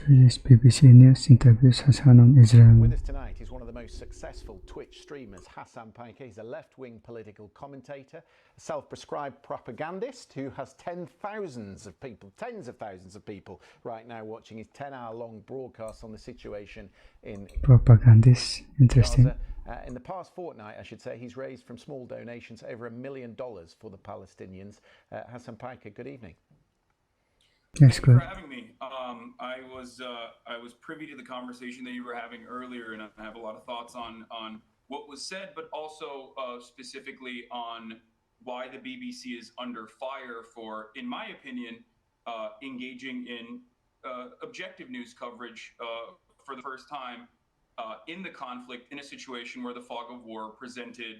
Swedish BBC News interviews Hasan on Israel. With us tonight is one of the most successful Twitch streamers, Hassan P. He's a left-wing political commentator, a self-prescribed propagandist who has tens of thousands of people right now watching his 10-hour-long broadcast on the situation in Propagandist, interesting. Gaza. In the past fortnight, I should say, he's raised from small donations over $1 million for the Palestinians. Hassan P, good evening. Yes, Thank you good. for having me. I was privy to the conversation that you were having earlier, and I have a lot of thoughts on what was said, but also specifically on why the BBC is under fire for, in my opinion, engaging in objective news coverage for the first time in the conflict, in a situation where the fog of war presented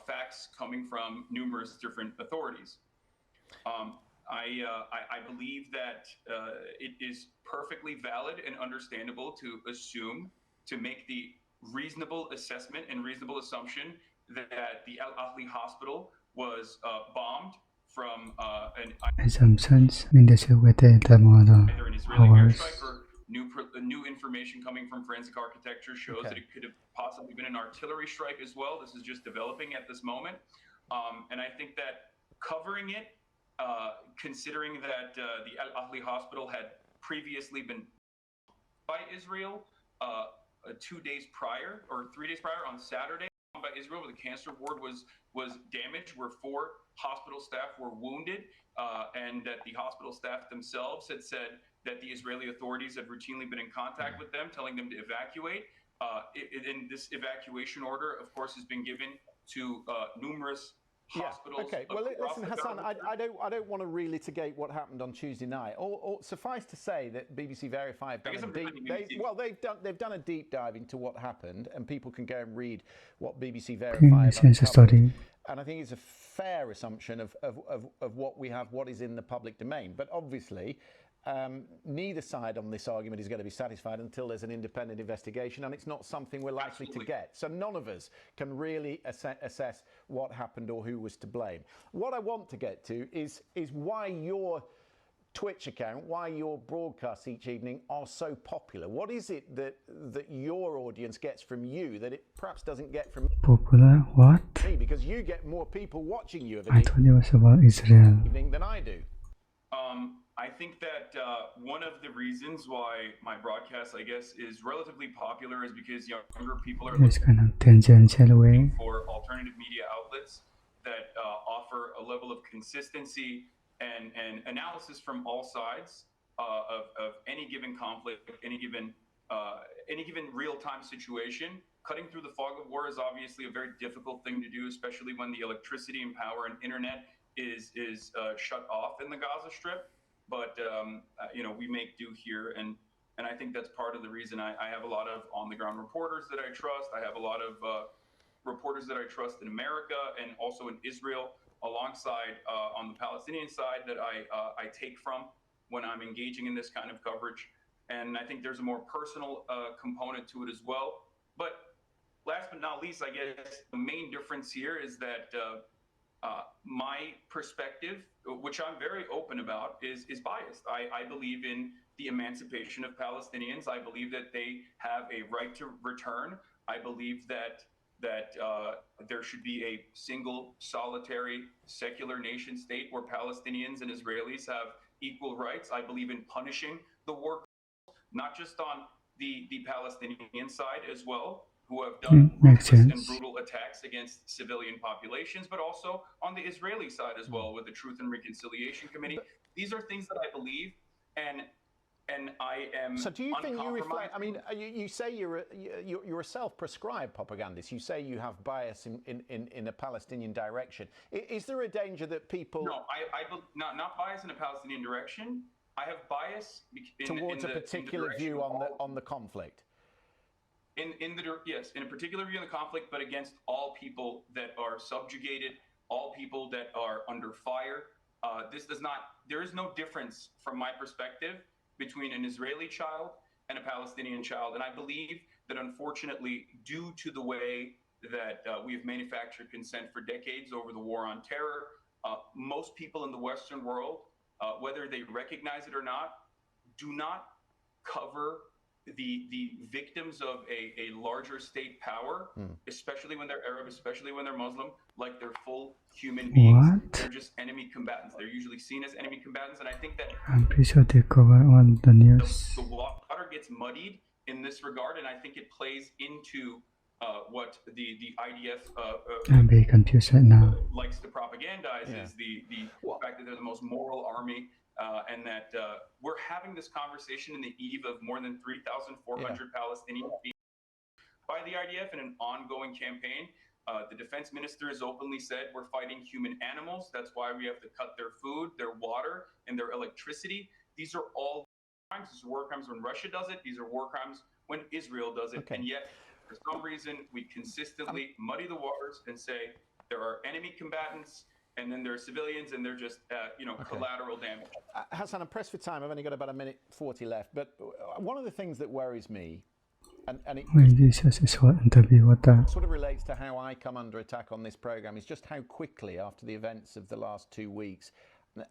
facts coming from numerous different authorities. I believe that it is perfectly valid and understandable to assume, to make the reasonable assessment and reasonable assumption that the Al Ahli hospital was bombed from Assumptions mindesewete tamada either an Israeli hours. airstrike or new information coming from forensic architecture shows that it could have possibly been an artillery strike as well. This is just developing at this moment. And I think that covering it, considering that the Al Ahli hospital had previously been by Israel 2 days prior or 3 days prior on Saturday by Israel, where the cancer ward was damaged, where 4 hospital staff were wounded, and that the hospital staff themselves had said that the Israeli authorities had routinely been in contact with them, telling them to evacuate. And this evacuation order, of course, has been given to numerous hospitals. Okay. Well, listen, Hassan, I don't want to relitigate what happened on Tuesday night. Or suffice to say that BBC Verify have they've done a deep dive into what happened, and people can go and read what BBC Verify have uncovered. And I think it's a fair assumption of what is in the public domain. But obviously, neither side on this argument is going to be satisfied until there's an independent investigation, and it's not something we're likely to get. So none of us can really assess what happened or who was to blame. What I want to get to is why your Twitch account, why your broadcasts each evening are so popular. What is it that your audience gets from you that it perhaps doesn't get from Popular? What? me? Because you get more people watching you I thought it was about Israel. evening than I do. I think that one of the reasons why my broadcast, I guess, is relatively popular is because younger people are It's kind of tangential way. looking for alternative media outlets that offer a level of consistency and analysis from all sides of any given conflict, any given real-time situation. Cutting through the fog of war is obviously a very difficult thing to do, especially when the electricity and power and internet is shut off in the Gaza Strip. But we make do here, and I think that's part of the reason I have a lot of on-the-ground reporters that I trust. I have a lot of reporters that I trust in America and also in Israel, alongside on the Palestinian side, that I take from when I'm engaging in this kind of coverage. And I think there's a more personal component to it as well. But last but not least, I guess the main difference here is that my perspective, which I'm very open about, is biased. I believe in the emancipation of Palestinians. I believe that they have a right to return. I believe that there should be a single, solitary, secular nation state where Palestinians and Israelis have equal rights. I believe in punishing the war, not just on the Palestinian side as well, who have done ruthless and brutal attacks against civilian populations, but also on the Israeli side as well, with the Truth and Reconciliation Committee. These are things that I believe, and I am. So do you think you reflect? I mean, you say you're a self-prescribed propagandist. You say you have bias in a Palestinian direction. Is there a danger that people? No, not bias in a Palestinian direction. I have bias towards a particular view on the conflict. Yes, in a particular view of the conflict, but against all people that are subjugated, all people that are under fire. There is no difference from my perspective between an Israeli child and a Palestinian child. And I believe that, unfortunately, due to the way that we have manufactured consent for decades over the war on terror, most people in the Western world, whether they recognize it or not, do not cover the victims of a larger state power, especially when they're Arab, especially when they're Muslim, like they're full human beings. What? They're just enemy combatants. They're usually seen as enemy combatants, and I think that I'm pretty sure they cover all the news. the water gets muddied in this regard, and I think it plays into what the IDF I'm very confused right now. likes to propagandize is the fact that they're the most moral army, and that we're having this conversation in the eve of more than 3,400 Palestinians being by the IDF in an ongoing campaign. The defense minister has openly said we're fighting human animals. That's why we have to cut their food, their water, and their electricity. These are all crimes. These are war crimes when Russia does it. These are war crimes when Israel does it. And yet, for some reason, we consistently muddy the waters and say there are enemy combatants, and then there are civilians, and they're just, collateral damage. Hassan, I'm pressed for time. I've only got about a minute 40 left. But one of the things that worries me, and it When Jesus is what interview what sort of relates to how I come under attack on this program, is just how quickly, after the events of the last 2 weeks,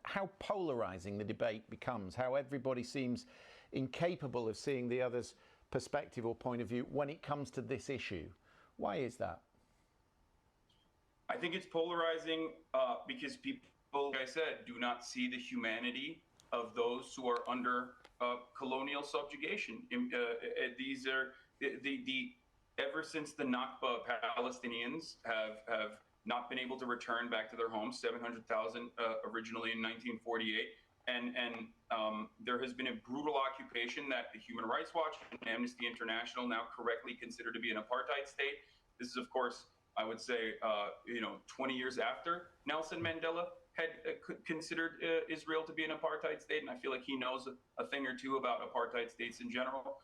how polarizing the debate becomes, how everybody seems incapable of seeing the other's perspective or point of view when it comes to this issue. Why is that? I think it's polarizing because people, like I said, do not see the humanity of those who are under colonial subjugation. These are ever since the Nakba, Palestinians have not been able to return back to their homes, 700,000 originally in 1948. And there has been a brutal occupation that the Human Rights Watch and Amnesty International now correctly consider to be an apartheid state. This is, of course, I would say, 20 years after Nelson Mandela had considered Israel to be an apartheid state, and I feel like he knows a thing or two about apartheid states in general.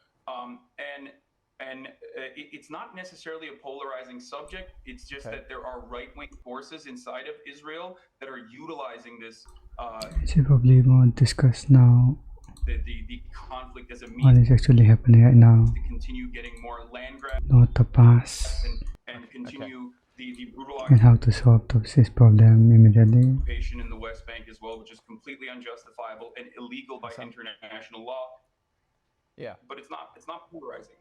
It's not necessarily a polarizing subject. It's just that there are right-wing forces inside of Israel that are utilizing this. You probably won't discuss now The conflict as a what means is actually happening right now. to continue getting more land grabs Not the past and continue the brutal and how to solve this problem immediately. occupation in the West Bank as well, which is completely unjustifiable and illegal by international law. Yeah. But it's not polarizing.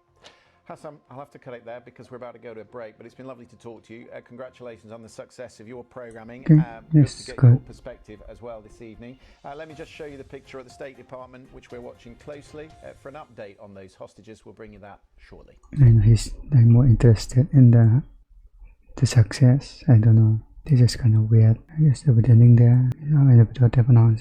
Hassan, I'll have to cut it there because we're about to go to a break, but it's been lovely to talk to you. Congratulations on the success of your programming. Okay. Just Yes, to get good. your perspective as well this evening. Let me just show you the picture of the State Department, which we're watching closely. For an update on those hostages, we'll bring you that shortly. And he's like more interested in the success. I don't know. This is kind of weird. I guess they'll be ending there. Anh là video tiếp vào nó,